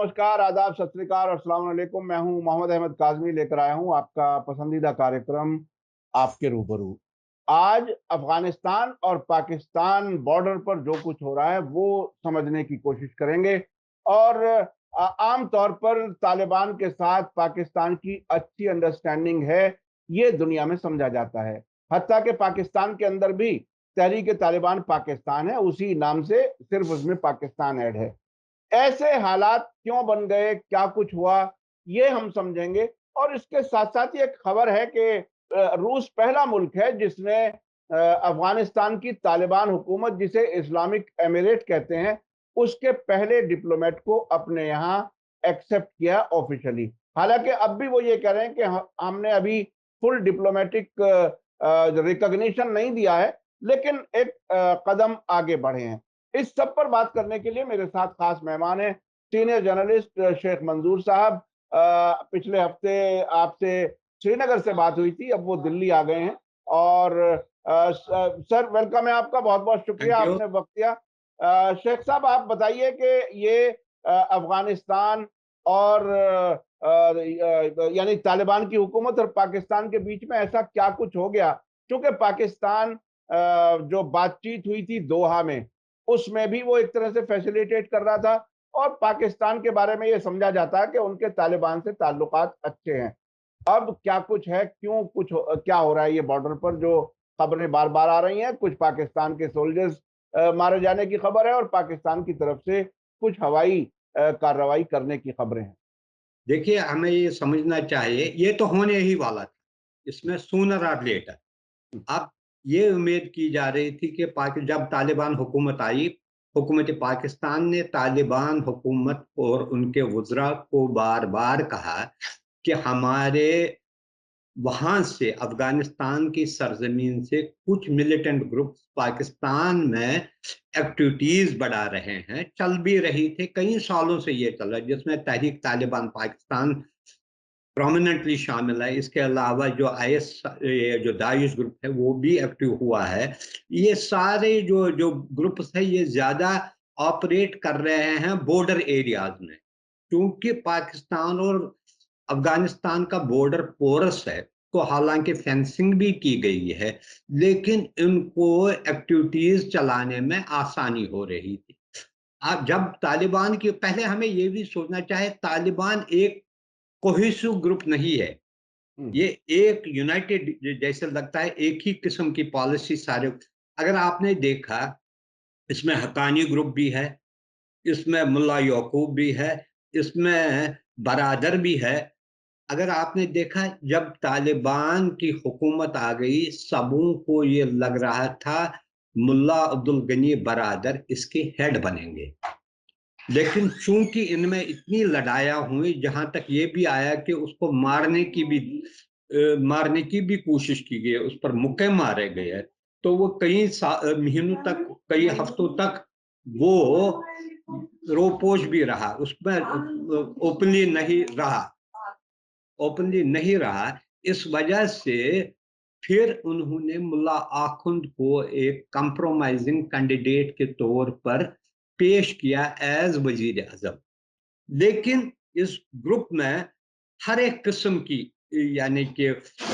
नमस्कार, आदाब, सत श्री अकाल और अस्सलाम वालेकुम। मैं हूं मोहम्मद अहमद काज़मी, लेकर आया हूं आपका पसंदीदा कार्यक्रम आपके रूबरू। आज अफगानिस्तान और पाकिस्तान बॉर्डर पर जो कुछ हो रहा है वो समझने की कोशिश करेंगे। और आम तौर पर तालिबान के साथ पाकिस्तान की अच्छी अंडरस्टैंडिंग है, ये दुनिया में समझा जाता है। हत्ता कि पाकिस्तान के अंदर भी तहरीक तालिबान पाकिस्तान है, उसी नाम से सिर्फ उसमें पाकिस्तान ऐड है। ऐसे हालात क्यों बन गए, क्या कुछ हुआ, ये हम समझेंगे। और इसके साथ-साथ ये एक खबर है कि रूस पहला मुल्क है जिसने अफ़गानिस्तान की तालिबान हुकूमत, जिसे इस्लामिक एमिरेट कहते हैं, उसके पहले डिप्लोमेट को अपने यहाँ एक्सेप्ट किया ऑफ़िशियली। हालाँकि अब भी वो ये कह रहे हैं कि ह हमने अभी फुल डिप्लोमैटिक रिकॉग्निशन नहीं दिया है, लेकिन एक कदम आगे बढ़े हैं। इस सब पर बात करने के लिए मेरे साथ खास मेहमान हैं, सीनियर जर्नलिस्ट शेख मंजूर साहब। पिछले हफ्ते आपसे श्रीनगर से बात हुई थी, अब वो दिल्ली आ गए हैं। और सर, वेलकम है आपका, बहुत बहुत शुक्रिया, थैंक यू। आपने वक्त दिया। शेख साहब, आप बताइए कि ये अफगानिस्तान और यानी तालिबान की हुकूमत और पाकिस्तान के बीच में ऐसा क्या कुछ हो गया, क्योंकि पाकिस्तान जो बातचीत हुई थी दोहा में, उसमें भी वो एक तरह से फैसिलिटेट कर रहा था। और पाकिस्तान के बारे में ये समझा जाता है कि उनके तालिबान से ताल्लुकात अच्छे हैं। अब क्या कुछ है, क्यों क्या हो रहा है ये बॉर्डर पर, जो खबरें बार बार आ रही हैं? कुछ पाकिस्तान के सोल्जर्स मारे जाने की खबर है और पाकिस्तान की तरफ से कुछ हवाई कार्रवाई करने की खबरें हैं। देखिए, हमें ये समझना चाहिए, ये तो होने ही वाला था। इसमें सूनर और लेटर अब ये उम्मीद की जा रही थी कि जब तालिबान हुकूमत आई, हुकूमत पाकिस्तान ने तालिबान हुकूमत और उनके वज़रा को बार-बार कहा कि हमारे वहाँ से अफ़गानिस्तान की सरज़मीन से कुछ मिलिटेंट ग्रुप्स पाकिस्तान में एक्टिविटीज़ बढ़ा रहे हैं, चल भी रही थी, कई सालों से ये चल रहा है, जिसमें तहरीक तालिबान पाकिस्तान प्रोमिनेंटली शामिल है। इसके अलावा जो आईएस, ये जो दाइश ग्रुप है, वो भी एक्टिव हुआ है। ये सारे जो जो ग्रुप्स हैं, ये ज़्यादा ऑपरेट कर रहे हैं बॉर्डर एरियाज़ में। क्योंकि पाकिस्तान और अफ़गानिस्तान का बॉर्डर पोरस है, तो हालाँकि फेंसिंग भी की गई है, लेकिन इनको एक्टिविटीज़ चलाने में आसानी हो रही थी। अब जब तालिबान की पहले हमें ये भी सोचना चाहिए, तालिबान एक कोहेसिव ग्रुप नहीं है। हुँ, ये एक यूनाइटेड जैसे लगता है, एक ही किस्म की पॉलिसी सारे। अगर आपने देखा, इसमें हक्कानी ग्रुप भी है, इसमें मुल्ला याकूब भी है, इसमें बरादर भी है। अगर आपने देखा, जब तालिबान की हुकूमत आ गई, सबों को ये लग रहा था मुल्ला अब्दुल गनी बरादर इसके हेड बनेंगे। लेकिन चूंकि इनमें इतनी लड़ाइयाँ हुई, जहाँ तक ये भी आया कि उसको मारने की भी कोशिश की गई, उस पर मुक्के मारे गए हैं, तो वो महीनों तक, कई हफ्तों तक वो रोपोश भी रहा, उसमें ओपनली नहीं रहा। इस वजह से फिर उन्होंने मुल्ला आखुंद को एक कंप्रोमाइजिंग कैंडिडेट के तौर पर पेश किया एज वजीर आजम। लेकिन इस ग्रुप में हर एक किस्म की, यानी कि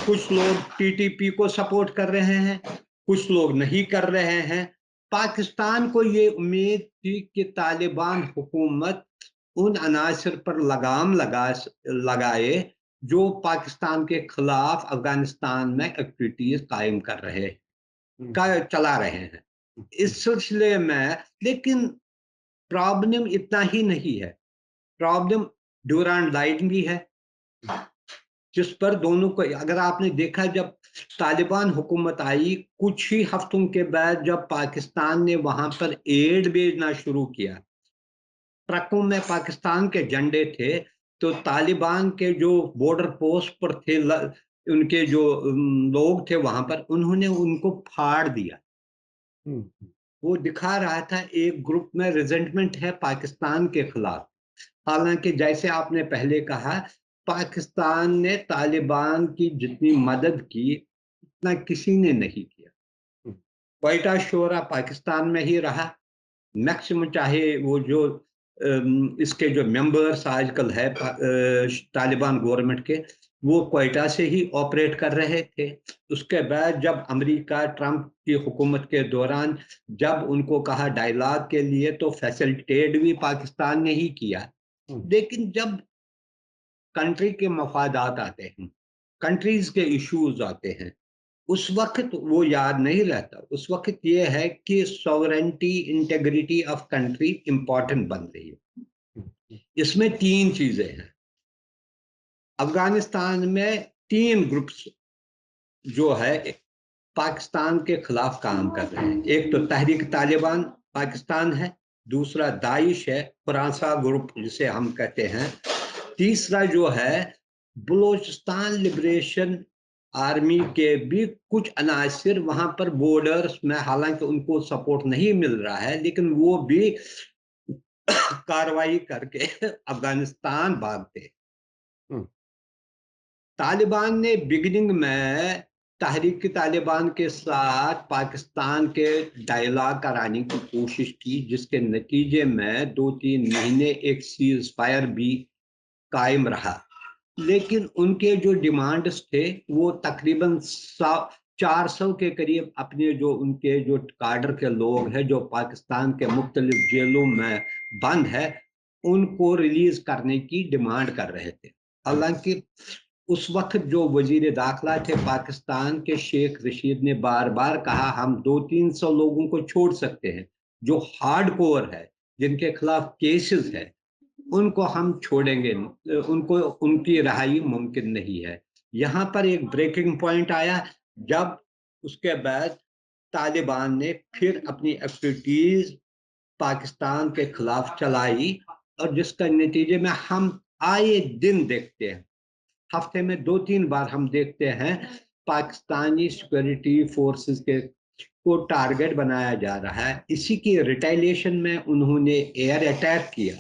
कुछ लोग टीटीपी को सपोर्ट कर रहे हैं, कुछ लोग नहीं कर रहे हैं। पाकिस्तान को ये उम्मीद थी कि तालिबान हुकूमत उन अनासर पर लगाए जो पाकिस्तान के खिलाफ अफगानिस्तान में एक्टिविटीज कायम कर रहे हुँ, का चला रहे हैं। हुँ, हुँ, इस सिलसिले में, लेकिन प्रॉब्लम इतना ही नहीं है, प्रॉब्लम ड्यूरांड लाइन भी है, जिस पर दोनों को, अगर आपने देखा, जब तालिबान हुकूमत आई, कुछ ही हफ्तों के बाद जब पाकिस्तान ने वहां पर एड भेजना शुरू किया, ट्रकों में पाकिस्तान के झंडे थे, तो तालिबान के जो बॉर्डर पोस्ट पर थे, उनके जो लोग थे वहां पर, उन्होंने उनको फाड़ दिया। हुँ, वो दिखा रहा था एक ग्रुप में रिजेंटमेंट है पाकिस्तान के खिलाफ। हालांकि जैसे आपने पहले कहा, पाकिस्तान ने तालिबान की जितनी मदद की, उतना किसी ने नहीं किया। हुँ, क्वेटा शोरा पाकिस्तान में ही रहा मैक्सिमम, चाहे वो जो इसके जो मेंबर्स आजकल है तालिबान गवर्नमेंट के, वो क्वेटा से ही ऑपरेट कर रहे थे। उसके बाद जब अमेरिका ट्रंप की हुकूमत के दौरान जब उनको कहा डायलॉग के लिए, तो फैसिलिटेट भी पाकिस्तान ने ही किया। लेकिन जब कंट्री के मफादात आते हैं, कंट्रीज के इश्यूज आते हैं, उस वक्त वो याद नहीं रहता। उस वक्त ये है कि sovereignty, integrity of country important बन रही है। इसमें तीन चीजें हैं। अफगानिस्तान में तीन ग्रुप्स जो है पाकिस्तान के खिलाफ काम कर रहे हैं। एक तो तहरीक तालिबान पाकिस्तान है, दूसरा दाइश है, फ्रांसा ग्रुप जिसे हम कहते हैं, तीसरा जो है बलूचिस्तान लिबरेशन आर्मी के भी कुछ अनासिर वहां पर बॉर्डर्स में, हालांकि उनको सपोर्ट नहीं मिल रहा है, लेकिन वो भी कार्रवाई करके अफगानिस्तान भागते। तालिबान ने बिगिनिंग में तहरीक तालिबान के साथ पाकिस्तान के डायलॉग कराने की कोशिश की, जिसके नतीजे में 2-3 महीने एक सीज फायर भी कायम रहा। लेकिन उनके जो डिमांड्स थे वो तकरीबन 400 के करीब अपने जो उनके जो काडर के लोग हैं जो पाकिस्तान के मुख्तलिफ जेलों में बंद है, उनको रिलीज करने की डिमांड कर रहे थे। हालांकि उस वक्त जो वजीर दाखिला थे पाकिस्तान के, शेख रशीद ने बार बार कहा हम 200-300 लोगों को छोड़ सकते हैं जो हार्ड कोर है, जिनके खिलाफ केसेस है, उनको हम छोड़ेंगे, उनको उनकी रिहाई मुमकिन नहीं है। यहाँ पर एक ब्रेकिंग पॉइंट आया जब उसके बाद तालिबान ने फिर अपनी एक्टिविटीज पाकिस्तान के खिलाफ चलाई, और जिसका नतीजे में हम आए दिन देखते हैं, हफ्ते में 2-3 बार हम देखते हैं पाकिस्तानी सिक्योरिटी फोर्सेस के को टारगेट बनाया जा रहा है। इसी की रिटेलिएशन में उन्होंने एयर अटैक किया,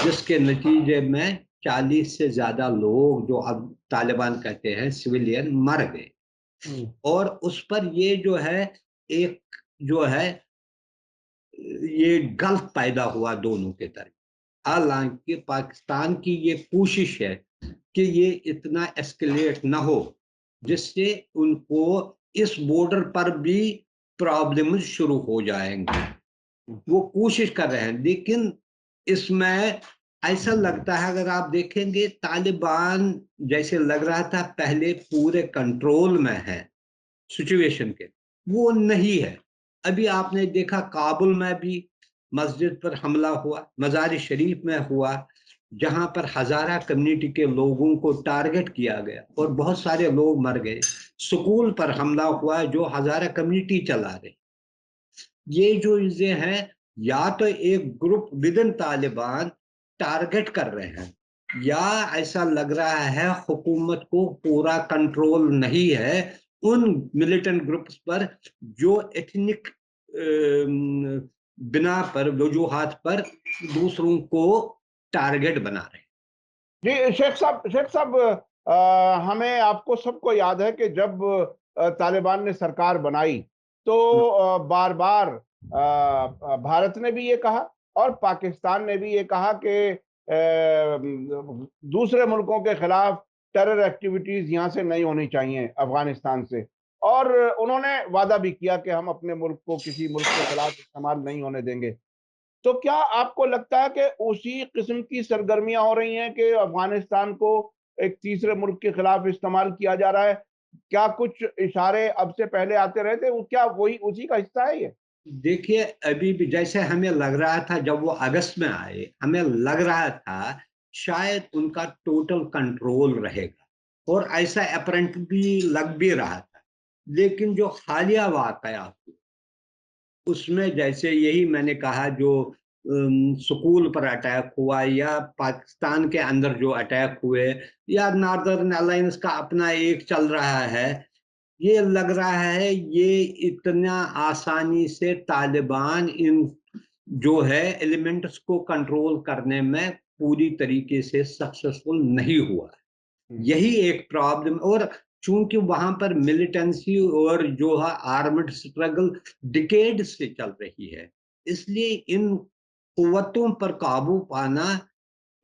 जिसके नतीजे में 40 से ज्यादा लोग, जो अब तालिबान कहते हैं सिविलियन, मर गए। और उस पर ये जो है एक जो है ये गल्फ पैदा हुआ दोनों के तरफ। हालांकि पाकिस्तान की ये कोशिश है कि ये इतना एस्केलेट ना हो जिससे उनको इस बॉर्डर पर भी प्रॉब्लम शुरू हो जाएंगे। वो कोशिश कर रहे हैं, लेकिन इसमें ऐसा लगता है, अगर आप देखेंगे तालिबान जैसे लग रहा था पहले पूरे कंट्रोल में है सिचुएशन के, वो नहीं है। अभी आपने देखा काबुल में भी मस्जिद पर हमला हुआ, मज़ार शरीफ में हुआ, जहां पर हजारा कम्युनिटी के लोगों को टारगेट किया गया और बहुत सारे लोग मर गए। स्कूल पर हमला हुआ जो हजारा कम्युनिटी चला रहे। ये जो चीजें हैं, या तो एक group with in Taliban target कर रहे हैं, या ऐसा लग रहा है हुकूमत को पूरा कंट्रोल नहीं है उन मिलिटेंट ग्रुप्स पर जो एथनिक बिना पर, वजूहात पर दूसरों को टारगेट बना रहे हैं। जी शेख साहब, हमें आपको सबको याद है कि जब तालिबान ने सरकार बनाई तो बार बार भारत ने भी ये कहा और पाकिस्तान ने भी ये कहा कि दूसरे मुल्कों के खिलाफ टेरर एक्टिविटीज यहाँ से नहीं होनी चाहिए, अफगानिस्तान से। और उन्होंने वादा भी किया कि हम अपने मुल्क को किसी मुल्क के खिलाफ इस्तेमाल नहीं होने देंगे। तो क्या आपको लगता है कि उसी किस्म की सरगर्मियां हो रही हैं कि अफगानिस्तान को एक तीसरे मुल्क के खिलाफ इस्तेमाल किया जा रहा है? क्या कुछ इशारे अब से पहले आते रहे थे, क्या वही उसी का हिस्सा है ये? देखिए, अभी भी जैसे हमें लग रहा था जब वो अगस्त में आए, हमें लग रहा था शायद उनका टोटल कंट्रोल रहेगा, और ऐसा अपरेंट भी लग भी रहा था। लेकिन जो हालिया वाकया उसमें, जैसे यही मैंने कहा, जो स्कूल पर अटैक हुआ, या पाकिस्तान के अंदर जो अटैक हुए, या नॉर्दर्न अलायंस का अपना एक चल रहा है, ये लग रहा है ये इतना आसानी से तालिबान इन जो है एलिमेंट्स को कंट्रोल करने में पूरी तरीके से सक्सेसफुल नहीं हुआ। यही एक प्रॉब्लम। और चूंकि वहां पर मिलिटेंसी और जो है आर्मड स्ट्रगल डिकेड से चल रही है, इसलिए इन कुव्वतों पर काबू पाना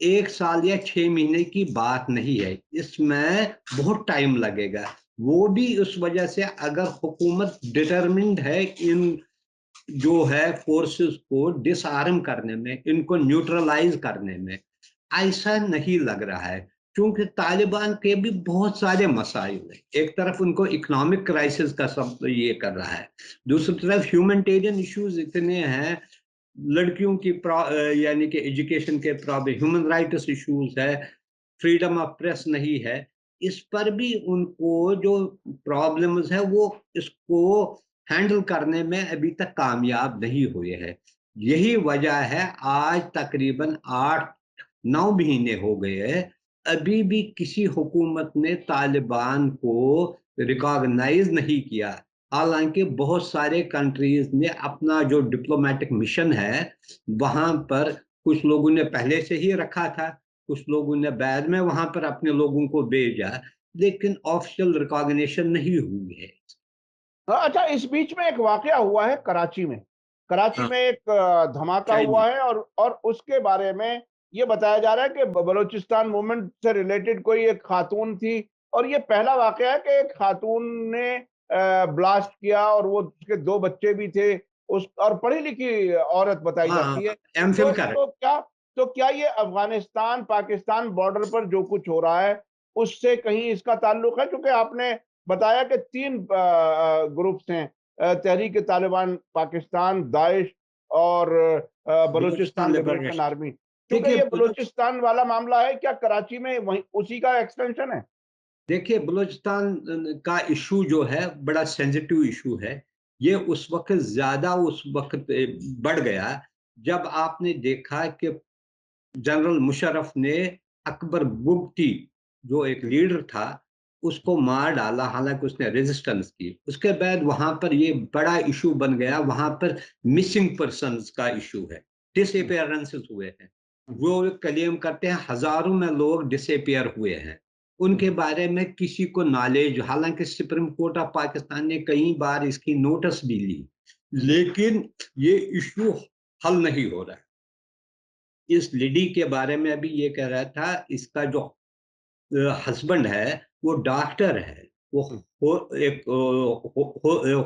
1 साल या 6 महीने की बात नहीं है, इसमें बहुत टाइम लगेगा। वो भी उस वजह से, अगर हुकूमत डिटरमिन्ड है इन जो है फोर्सेस को डिसआर्म करने में, इनको न्यूट्रलाइज करने में, ऐसा नहीं लग रहा है। क्योंकि तालिबान के भी बहुत सारे मसाइल हैं। एक तरफ उनको इकोनॉमिक क्राइसिस का सब ये कर रहा है, दूसरी तरफ ह्यूमैनिटेरियन इश्यूज इतने हैं, लड़कियों की यानी कि एजुकेशन के प्रॉब्लम, ह्यूमन राइट्स इश्यूज है, फ्रीडम ऑफ प्रेस नहीं है। इस पर भी उनको जो प्रॉब्लम्स है वो इसको हैंडल करने में अभी तक कामयाब नहीं हुए हैं। यही वजह है आज तकरीबन 8-9 महीने हो गए हैं, अभी भी किसी हुकूमत ने तालिबान को रिकॉग्नाइज नहीं किया। हालांकि बहुत सारे कंट्रीज ने अपना जो डिप्लोमेटिक मिशन है वहां पर, कुछ लोगों ने पहले से ही रखा था, कुछ लोगों ने बाद में वहां पर अपने लोगों को भेजा, लेकिन ऑफिशियल रिकॉग्निशन नहीं हुई है। अच्छा, इस बीच में एक वाकया हुआ है कराची में। कराची हाँ, में एक धमाका चाइनीज। हुआ है, और उसके बारे में ये बताया जा रहा है कि बलूचिस्तान मूवमेंट से रिलेटेड कोई एक खातून थी, और ये पहला वाकया है कि एक खातून ने ब्लास्ट किया, और वो उसके 2 बच्चे भी थे, उस और पढ़ी लिखी औरत बताई हाँ, जाती है। एमफिल कर। तो क्या ये अफगानिस्तान पाकिस्तान बॉर्डर पर जो कुछ हो रहा है उससे कहीं इसका ताल्लुक है? क्योंकि आपने बताया कि 3 ग्रुप्स हैं, तहरीक तालिबान पाकिस्तान, दाइश और Balochistan Balochistan liberation liberation. Army. क्योंकि देखिए ये बलूचिस्तान वाला मामला है, क्या कराची में वही उसी का एक्सटेंशन है? देखिए बलूचिस्तान का इशू जो है बड़ा सेंसिटिव इशू है। ये उस वक्त ज्यादा उस वक्त बढ़ गया जब आपने देखा कि जनरल मुशर्रफ ने अकबर बुगटी, जो एक लीडर था, उसको मार डाला, हालांकि उसने रेजिस्टेंस की। उसके बाद वहां पर ये बड़ा इशू बन गया, वहां पर मिसिंग पर्सन्स का इशू है, हम्म, डिसअपियरेंसेस हुए हैं। हम्म, वो क्लेम करते हैं हजारों में लोग डिसअपियर हुए हैं, उनके हम्म, बारे में किसी को नॉलेज, हालांकि सुप्रीम कोर्ट ऑफ पाकिस्तान ने कई बार इसकी नोटिस भी ली, हम्म, लेकिन ये इशू हल नहीं हो रहा है। इस लेडी के बारे में अभी ये कह रहा था, इसका जो हस्बैंड है वो डॉक्टर है, वो हम्म, एक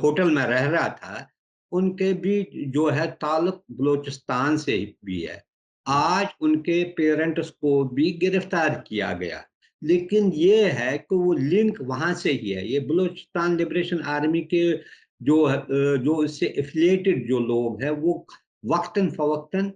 होटल में रह रहा था, उनके भी जो है ताल्लुक बलूचिस्तान से भी है। हम्म, आज उनके पेरेंट्स को भी गिरफ्तार किया गया, लेकिन ये है कि वो लिंक वहां से ही है। ये बलूचिस्तान लिबरेशन आर्मी के जो इससे एफिलिएटेड जो लोग हैं वो वक्तन फवक्तन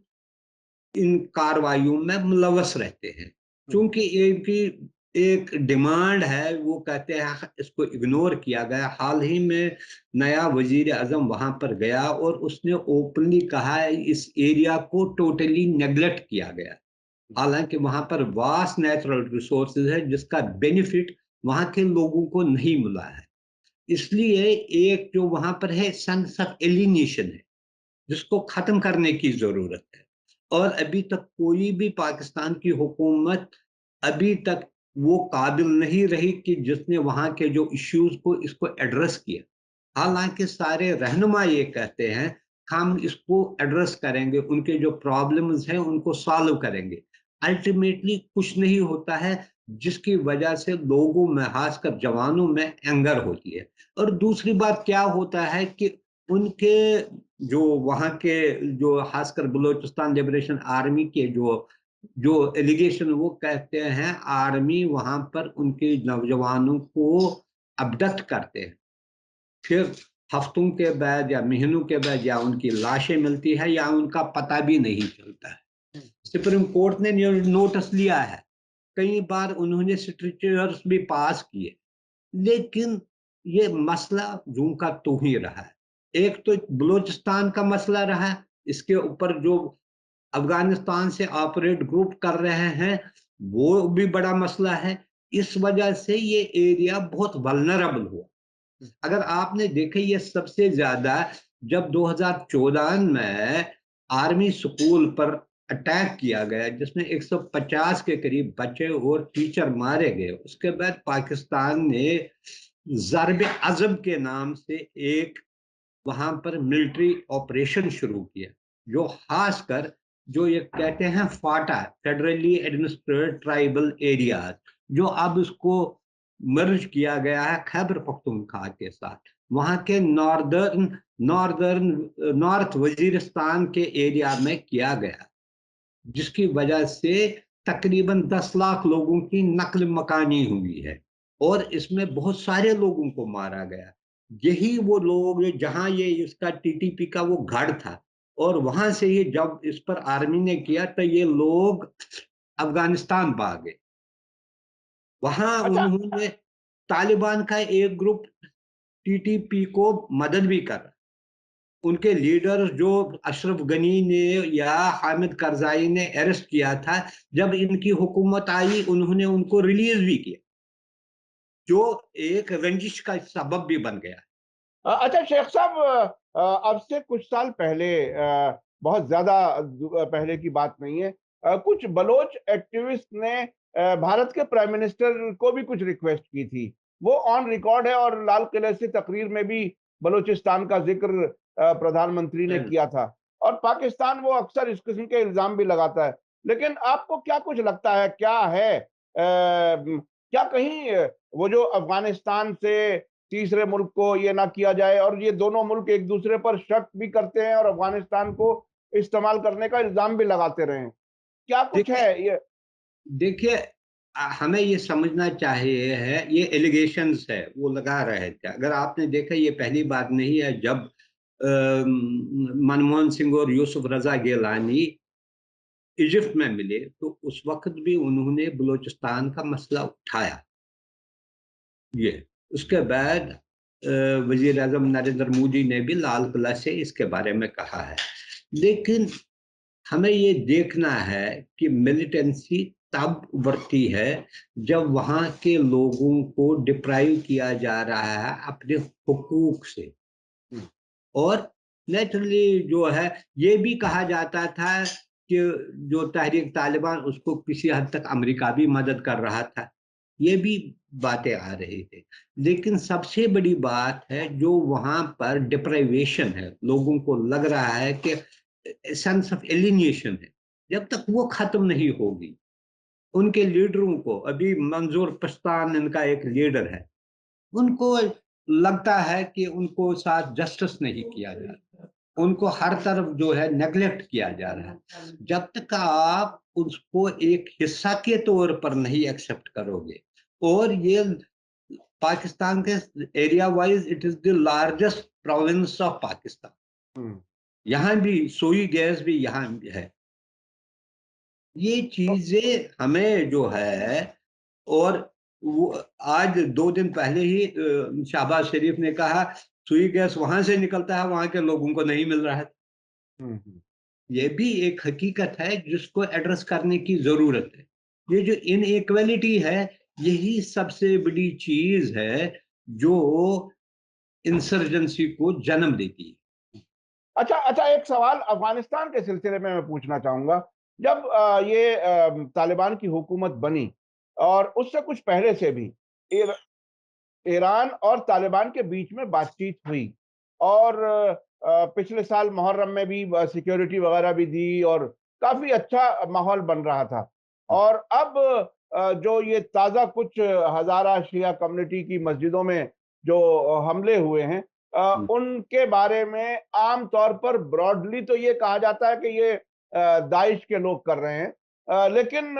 इन कार्रवाइयों में मुलवस रहते हैं। हम्म, चूंकि इनकी एक डिमांड है, वो कहते हैं इसको इग्नोर किया गया। हाल ही में नया वजीर आजम वहां पर गया और उसने ओपनली कहा है इस एरिया को टोटली नेग्लेक्ट किया गया, हालांकि वहां पर वास्ट नेचुरल रिसोर्सेज है जिसका बेनिफिट वहां के लोगों को नहीं मिला है। इसलिए एक जो वहां पर है सेंस ऑफ एलिनेशन है, जिसको खत्म करने की जरूरत है। और अभी तक कोई भी पाकिस्तान की हुकूमत अभी तक वो काबिल नहीं रही कि जिसने वहां के जो इश्यूज को इसको एड्रेस किया। हालांकि सारे रहनुमा ये कहते हैं हम इसको एड्रेस करेंगे, उनके जो प्रॉब्लम्स हैं उनको सॉल्व करेंगे। अल्टीमेटली कुछ नहीं होता है, जिसकी वजह से लोगों में, खासकर जवानों में एंगर होती है। और दूसरी बात क्या होता है कि उनके जो वहाँ के जो खासकर बलूचिस्तान लिबरेशन आर्मी के जो जो एलिगेशन, वो कहते हैं आर्मी वहां पर उनके नौजवानों को अबडक्ट करते हैं, फिर हफ्तों के बाद या महीनों के बाद या उनकी लाशें मिलती है या उनका पता भी नहीं चलता है। हम्म, सुप्रीम कोर्ट ने नोटिस लिया है, कई बार उन्होंने स्ट्रिक्चर्स भी पास किए, लेकिन ये मसला यूं का तू ही रहा है। एक तो बलूचिस्तान का मसला रहा, इसके ऊपर जो अफगानिस्तान से ऑपरेट ग्रुप कर रहे हैं वो भी बड़ा मसला है। इस वजह से ये एरिया बहुत वल्नरेबल हुआ। अगर आपने देखे ये सबसे ज्यादा जब 2014 में आर्मी स्कूल पर अटैक किया गया, जिसमें 150 के करीब बच्चे और टीचर मारे गए, उसके बाद पाकिस्तान ने ज़रब अज़ब के नाम से एक वहां पर मिलिट्री ऑपरेशन शुरू किया, जो खासकर जो ये कहते हैं फाटा, फेडरली एडमिनिस्ट्रेटेड ट्राइबल एरियाज, जो अब उसको मर्ज किया गया है खैबर पख्तूनख्वा के साथ। वहां के नॉर्दर्न नॉर्थ वजीरिस्तान के एरिया में किया गया, जिसकी वजह से तकरीबन 10 लाख लोगों की नकल मकानी हुई है और इसमें बहुत सारे लोगों को मारा गया। यही वो लोग जहां ये इसका टीटीपी का वो गढ़ था, और वहां से ही जब इस पर आर्मी ने किया तो ये लोग अफगानिस्तान भागे। वहां अच्छा। उन्होंने तालिबान का एक ग्रुप टीटीपी को मदद भी कर, उनके लीडर जो अशरफ गनी ने या हामिद करजाई ने अरेस्ट किया था, जब इनकी हुकूमत आई उन्होंने उनको रिलीज भी किया, जो एक रंजिश का सबब भी बन गया। अच्छा शेख साहब, अब से कुछ साल पहले, बहुत ज्यादा पहले की बात नहीं है, कुछ बलोच एक्टिविस्ट ने भारत के प्राइम मिनिस्टर को भी कुछ रिक्वेस्ट की थी। वो ऑन रिकॉर्ड है और लाल किले से तकरीर में भी बलूचिस्तान का जिक्र प्रधानमंत्री ने किया था। और पाकिस्तान वो अक्सर इस किस्म के इल्जाम भी लगाता है। लेकिन आपको क्या कुछ लगता है, क्या है, क्या कहीं वो जो अफगानिस्तान से तीसरे मुल्क को ये ना किया जाए, और ये दोनों मुल्क एक दूसरे पर शक भी करते हैं और अफगानिस्तान को इस्तेमाल करने का इल्जाम भी लगाते रहे हैं, क्या कुछ देखिए है ये? देखिए हमें ये समझना चाहिए है, ये एलिगेशंस है वो लगा रहे थे। अगर आपने देखा, ये पहली बात नहीं है। जब मनमोहन सिंह और यूसुफ रजा गिलानी इजिप्ट में मिले तो उस वक्त भी उन्होंने बलूचिस्तान का मसला उठाया। ये उसके बाद वजीर आजम नरेंद्र मोदी ने भी लाल किला से इसके बारे में कहा है। लेकिन हमें ये देखना है कि मिलिटेंसी तब उभरती है जब वहां के लोगों को डिप्राइव किया जा रहा है अपने हुकूक से। और नेचुरली जो है, ये भी कहा जाता था कि जो तहरीक तालिबान, उसको किसी हद तक अमेरिका भी मदद कर रहा था। ये भी बातें आ रही थी। लेकिन सबसे बड़ी बात है जो वहां पर डिप्राइवेशन है, लोगों को लग रहा है कि सेंस ऑफ एलिनिएशन है, जब तक वो खत्म नहीं होगी। उनके लीडरों को, अभी मंजूर पश्तान इनका एक लीडर है, उनको लगता है कि उनको साथ जस्टिस नहीं किया जा रहा, उनको हर तरफ जो है नेग्लेक्ट किया जा रहा है। जब तक आप उसको एक हिस्सा के तौर पर नहीं एक्सेप्ट करोगे, और ये पाकिस्तान के area wise it is the largest province of Pakistan, यहाँ भी सोई गैस भी यहाँ है। ये चीजें हमें जो है, और वो आज 2 दिन पहले ही शहबाज शरीफ ने कहा सुई गैस वहां से निकलता है, वहां के लोगों को नहीं मिल रहा है। ये भी एक हकीकत है जिसको एड्रेस करने की जरूरत है। ये जो इनइक्वालिटी है, यही सबसे बड़ी चीज है जो इंसर्जेंसी को जन्म देती है। अच्छा अच्छा, एक सवाल अफगानिस्तान के सिलसिले में मैं पूछना चाहूंगा। जब ये तालिबान की हुकूमत बनी, और उससे कुछ पहले से भी ईरान और तालिबान के बीच में बातचीत हुई, और पिछले साल मुहर्रम में भी सिक्योरिटी वगैरह भी दी, और काफी अच्छा माहौल बन रहा था। और अब जो ये ताजा कुछ हजारा शिया कम्युनिटी की मस्जिदों में जो हमले हुए हैं, उनके बारे में आम तौर पर ब्रॉडली तो ये कहा जाता है कि ये दाइश के लोग कर रहे हैं, लेकिन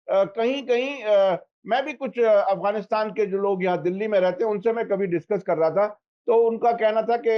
कहीं कहीं मैं भी कुछ अफगानिस्तान के जो लोग यहाँ दिल्ली में रहते हैं उनसे मैं कभी डिस्कस कर रहा था, तो उनका कहना था कि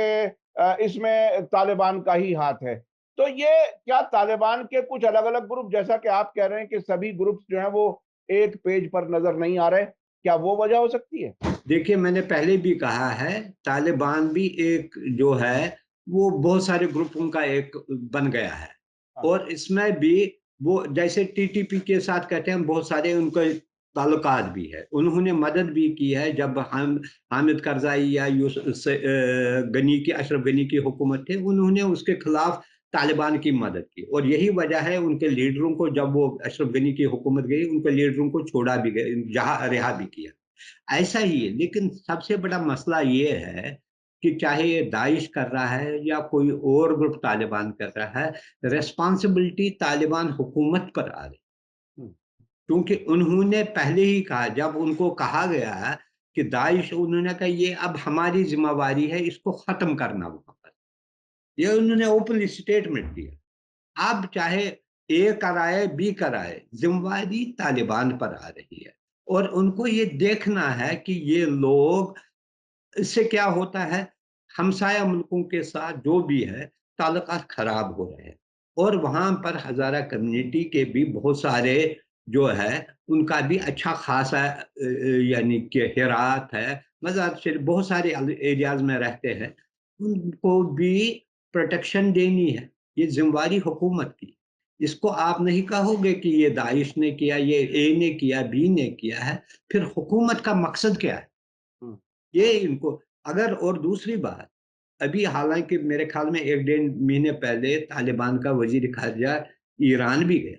इसमें तालिबान का ही हाथ है। तो ये क्या तालिबान के कुछ अलग अलग ग्रुप, जैसा कि आप कह रहे हैं कि सभी ग्रुप्स जो हैं वो एक पेज पर नजर नहीं आ रहे, क्या वो वजह हो सकती है? देखिए, मैंने पहले भी कहा है, तालिबान भी एक जो है वो बहुत सारे ग्रुपों का एक बन गया है। हाँ। और इसमें भी वो जैसे टीटीपी के साथ कहते हैं, बहुत सारे उनके ताल्लुकात भी है। उन्होंने मदद भी की है जब हम हामिद करजाई या गनी की, अशरफ गनी की हुकूमत थे, उन्होंने उसके खिलाफ तालिबान की मदद की। और यही वजह है उनके लीडरों को, जब वो अशरफ गनी की हुकूमत गई, उनके लीडरों को छोड़ा भी गया, जहां रिहा भी किया। ऐसा ही है। लेकिन सबसे बड़ा मसला ये है कि चाहे ये दाइश कर रहा है या कोई और ग्रुप तालिबान कर रहा है, रिस्पॉन्सिबिलिटी तालिबान हुकूमत पर आ रही, क्योंकि उन्होंने पहले ही कहा, जब उनको कहा गया कि दाइश, उन्होंने कहा ये अब हमारी जिम्मेवारी है इसको खत्म करना वहां पर, ये उन्होंने ओपनली स्टेटमेंट दिया। अब चाहे ए कराए बी कराए, जिम्मेवारी तालिबान पर आ रही है, और उनको ये देखना है कि ये लोग, इससे क्या होता है, हमसाया मुल्कों के साथ जो भी है ताल्लुकात खराब हो रहे हैं, और वहां पर हजारा कम्युनिटी के भी बहुत सारे जो है उनका भी अच्छा खासा यानी कि हेरात है, मज़ार शरीफ, बहुत सारे एरियाज में रहते हैं, उनको भी प्रोटेक्शन देनी है। ये जिम्मेवारी हुकूमत की। इसको आप नहीं कहोगे कि ये दाइश ने किया, ये ए ने किया, बी ने किया है, फिर हुकूमत का मकसद क्या है, ये इनको। अगर, और दूसरी बात, अभी हालांकि मेरे ख्याल में 1 डेढ़ महीने पहले तालिबान का वजीर खारजा ईरान भी गया,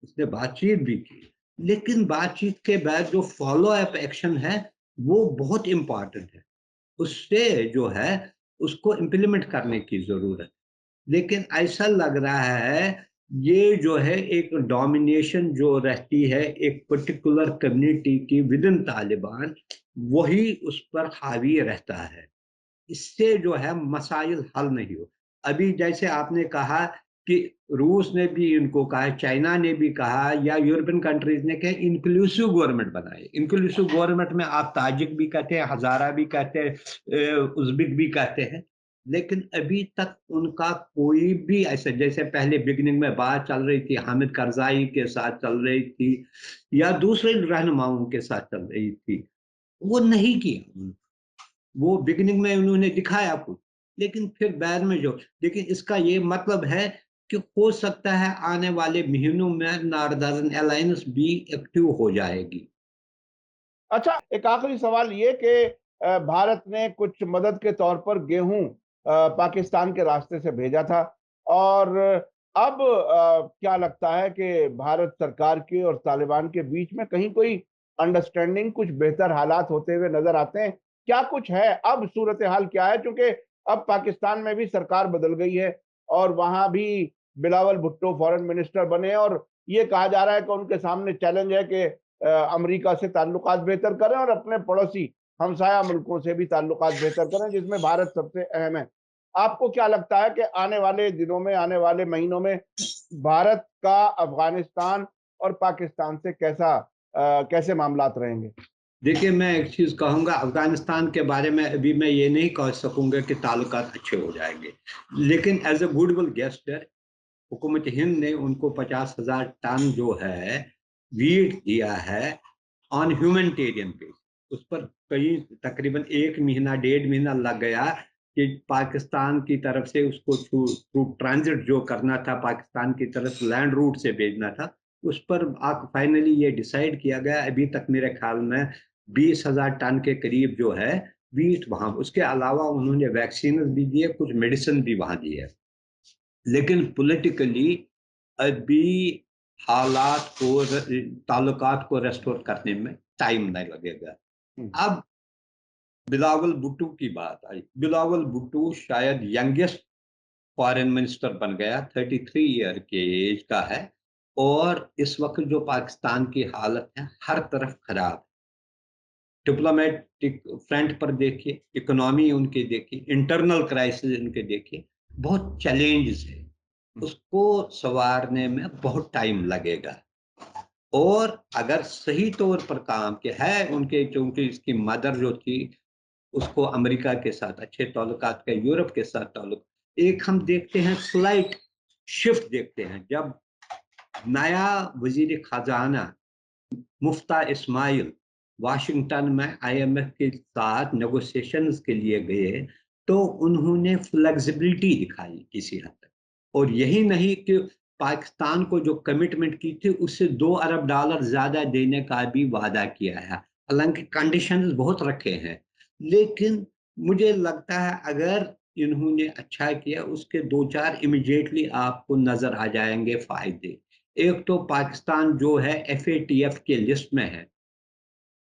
उसने बातचीत भी की, लेकिन बातचीत के बाद जो फॉलो अप एक्शन है वो बहुत इंपॉर्टेंट है, उससे जो है उसको इम्प्लीमेंट करने की जरूरत। लेकिन ऐसा लग रहा है ये जो है एक डोमिनेशन जो रहती है एक पर्टिकुलर कम्युनिटी की विद इन तालिबान, वही उस पर हावी रहता है। इससे जो है मसाइल हल नहीं हो। अभी जैसे आपने कहा कि रूस ने भी इनको कहा, चाइना ने भी कहा, या यूरोपियन कंट्रीज ने कहा इंक्लूसिव गवर्नमेंट बनाए। इंक्लूसिव गवर्नमेंट में आप ताजिक भी कहते हैं, हजारा भी कहते हैं, उज़्बेक भी कहते हैं, लेकिन अभी तक उनका कोई भी ऐसा, जैसे पहले बिगनिंग में बात चल रही थी हामिद करजाई के साथ चल रही थी या दूसरे रहनुमाओं के साथ चल रही थी, वो नहीं किया। वो बिगिनिंग में उन्होंने दिखाया कुछ, लेकिन फिर बाद में जो, लेकिन इसका ये मतलब है कि हो सकता है आने वाले महीनों में नॉर्दर्न अलायंस भी एक्टिव हो जाएगी। अच्छा, एक आखिरी सवाल ये कि भारत ने कुछ मदद के तौर पर गेहूं पाकिस्तान के रास्ते से भेजा था, और अब क्या लगता है कि भारत सरकार के और तालिबान के बीच में कहीं कोई अंडरस्टैंडिंग, कुछ बेहतर हालात होते हुए नजर आते हैं? क्या कुछ है अब, सूरत हाल क्या है? क्योंकि अब पाकिस्तान में भी सरकार बदल गई है और वहां भी बिलावल भुट्टो फॉरेन मिनिस्टर बने, और ये कहा जा रहा है कि उनके सामने चैलेंज है कि अमेरिका से ताल्लुकात बेहतर करें और अपने पड़ोसी हमसाया मुल्कों से भी ताल्लुकात बेहतर करें, जिसमें भारत सबसे अहम है। आपको क्या लगता है कि आने वाले दिनों में, आने वाले महीनों में भारत का अफगानिस्तान और पाकिस्तान से कैसे मामलात रहेंगे? देखिए, मैं एक चीज कहूंगा, अफगानिस्तान के बारे में अभी मैं ये नहीं कह सकूंगा कि ताल्लुकात अच्छे हो जाएंगे, लेकिन एज ए गुडविल गेस्टर हुकूमत हिंद ने उनको 50,000 टन जो है वीट दिया है ऑन ह्यूमैनिटेरियन बेस। उस पर कई तकरीबन 1 महीना 1.5 महीना लग गया कि पाकिस्तान की तरफ से उसको थ्रू ट्रांजिट जो करना था, पाकिस्तान की तरफ लैंड रूट से भेजना था, उस पर फाइनली ये डिसाइड किया गया। अभी तक मेरे ख्याल में 20,000 टन के करीब जो है वीट वहां, उसके अलावा उन्होंने वैक्सीन भी दिए, कुछ मेडिसिन भी वहां दी है। लेकिन पॉलिटिकली अभी हालात को, ताल्लुकात को रेस्टोर करने में टाइम नहीं लगेगा। अब बिलावल भुट्टो की बात आई, बिलावल भुट्टो शायद यंगेस्ट फॉरेन मिनिस्टर बन गया, 33 ईयर के एज का है, और इस वक्त जो पाकिस्तान की हालत है हर तरफ खराब। डिप्लोमेटिक फ्रंट पर देखिए, इकोनॉमी उनके देखिए, इंटरनल क्राइसिस उनके देखिए, बहुत चैलेंजेस है, उसको संवारने में बहुत टाइम लगेगा। और अगर सही तौर पर काम किया है उनके, क्योंकि इसकी मदर जो थी उसको अमेरिका के साथ अच्छे ताल्लुकात के, यूरोप के साथ ताल्लुक, एक हम देखते हैं स्लाइट शिफ्ट देखते हैं जब नया वजीर खजाना मुफ्ता इस्माइल वाशिंगटन में आईएमएफ के साथ नेगोशिएशंस के लिए गए, तो उन्होंने फ्लेक्सिबिलिटी दिखाई किसी हद तक, और यही नहीं कि पाकिस्तान को जो कमिटमेंट की थी उससे $2 अरब ज्यादा देने का भी वादा किया है। हालांकि कंडीशंस बहुत रखे हैं, लेकिन मुझे लगता है अगर इन्होंने अच्छा किया उसके 2-4 इमीडिएटली आपको नजर आ जाएंगे फायदे। एक तो पाकिस्तान जो है एफएटीएफ के लिस्ट में है,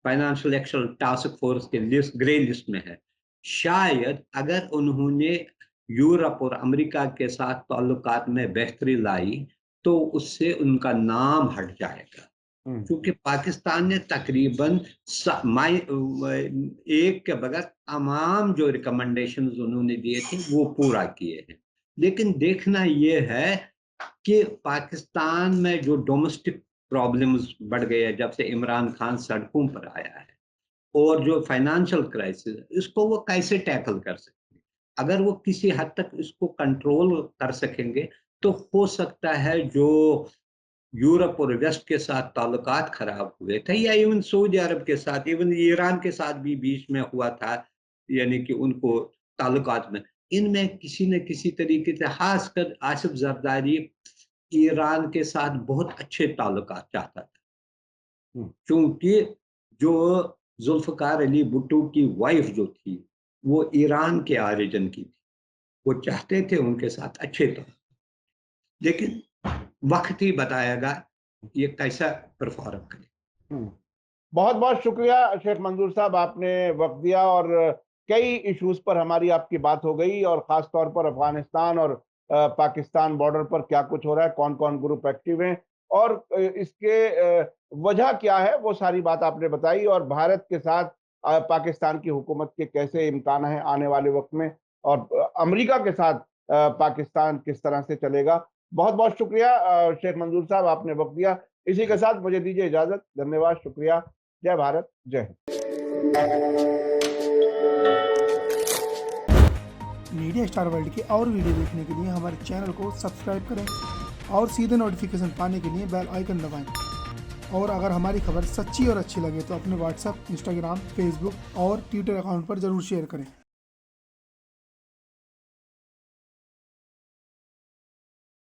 फाइनेंशियल एक्शन टास्क फोर्स के लिस्ट, ग्रे लिस्ट में है। शायद अगर उन्होंने यूरोप और अमेरिका के साथ ताल्लुकात में बेहतरी लाई, तो उससे उनका नाम हट जाएगा। क्योंकि पाकिस्तान ने तकरीबन एक के बगैर तमाम जो रिकमेंडेशंस उन्होंने दिए थे वो पूरा किए हैं। लेकिन देखना ये है कि पाकिस्तान में जो डोमेस्टिक प्रॉब्लम्स बढ़ गए हैं जब से इमरान खान सड़कों पर आया है, और जो फाइनेंशियल क्राइसिस इसको वो कैसे टैकल कर सकते हैं। अगर वो किसी हद तक इसको कंट्रोल कर सकेंगे, तो हो सकता है जो यूरोप और वेस्ट के साथ ताल्लुकात खराब हुए थे, या इवन सऊदी अरब के साथ, इवन ईरान के साथ भी बीच में हुआ था, यानी कि उनको ताल्लुकात में, इनमें किसी न किसी तरीके से, खासकर आसिफ जरदारी ईरान के साथ बहुत अच्छे ताल्लुकात चाहता था, क्योंकि जो जुल्फ़िकार अली भुट्टो की वाइफ जो थी वो ईरान के ऑरिजिन की थी, वो चाहते थे उनके साथ अच्छे ताल्लुक। लेकिन वक्त ही बताएगा ये कैसा परफॉर्म करे। बहुत बहुत शुक्रिया शेख मंजूर साहब, आपने वक्त दिया और कई इश्यूज पर हमारी आपकी बात हो गई, और खास तौर पर अफगानिस्तान और पाकिस्तान बॉर्डर पर क्या कुछ हो रहा है, कौन कौन ग्रुप एक्टिव हैं और इसके वजह क्या है, वो सारी बात आपने बताई। और भारत के साथ पाकिस्तान की हुकूमत के कैसे इम्कान है आने वाले वक्त में, और अमेरिका के साथ पाकिस्तान किस तरह से चलेगा। बहुत बहुत शुक्रिया शेख मंजूर साहब, आपने वक्त दिया। इसी के साथ मुझे दीजिए इजाजत। धन्यवाद, शुक्रिया। जय भारत, जय हिंद। मीडिया स्टार वर्ल्ड के और वीडियो देखने के लिए हमारे चैनल को सब्सक्राइब करें और सीधे नोटिफिकेशन पाने के लिए बेल आइकन दबाएं। और अगर हमारी खबर सच्ची और अच्छी लगे तो अपने व्हाट्सएप, इंस्टाग्राम, फेसबुक और ट्विटर अकाउंट पर जरूर शेयर करें।